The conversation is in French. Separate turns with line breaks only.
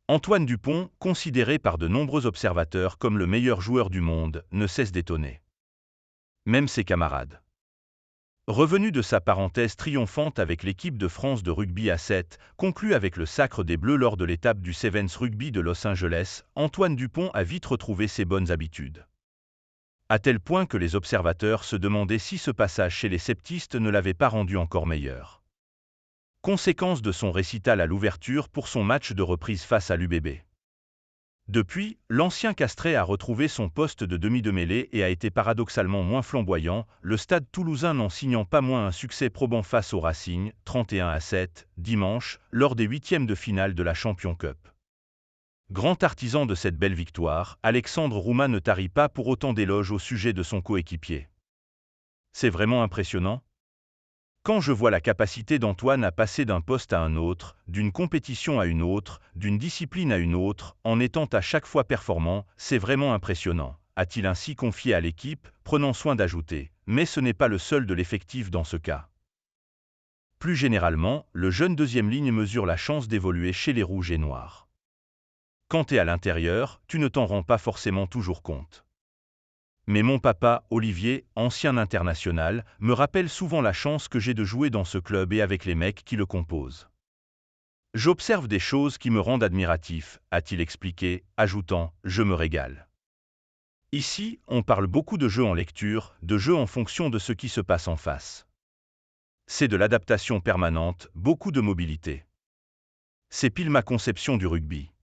Antoine Dupont, considéré par de nombreux observateurs comme le meilleur joueur du monde, ne cesse d'étonner. Même ses camarades. Revenu de sa parenthèse triomphante avec l'équipe de France de rugby à 7, conclue avec le sacre des Bleus lors de l'étape du Sevens Rugby de Los Angeles, Antoine Dupont a vite retrouvé ses bonnes habitudes. À tel point que les observateurs se demandaient si ce passage chez les septistes ne l'avait pas rendu encore meilleur. Conséquence de son récital à l'ouverture pour son match de reprise face à l'UBB. Depuis, l'ancien castré a retrouvé son poste de demi de mêlée et a été paradoxalement moins flamboyant, le Stade Toulousain n'en signant pas moins un succès probant face au Racing, 31-7, dimanche, lors des huitièmes de finale de la Champions Cup. Grand artisan de cette belle victoire, Alexandre Roumat ne tarit pas pour autant d'éloges au sujet de son coéquipier. C'est vraiment impressionnant. Quand je vois la capacité d'Antoine à passer d'un poste à un autre, d'une compétition à une autre, d'une discipline à une autre, en étant à chaque fois performant, c'est vraiment impressionnant, a-t-il ainsi confié à l'équipe, prenant soin d'ajouter, mais ce n'est pas le seul de l'effectif dans ce cas. Plus généralement, le jeune deuxième ligne mesure la chance d'évoluer chez les rouges et noirs. Quand t'es à l'intérieur, tu ne t'en rends pas forcément toujours compte. Mais mon papa, Olivier, ancien international, me rappelle souvent la chance que j'ai de jouer dans ce club et avec les mecs qui le composent. J'observe des choses qui me rendent admiratif, a-t-il expliqué, ajoutant « Je me régale ». Ici, on parle beaucoup de jeux en lecture, de jeux en fonction de ce qui se passe en face. C'est de l'adaptation permanente, beaucoup de mobilité. C'est pile ma conception du rugby.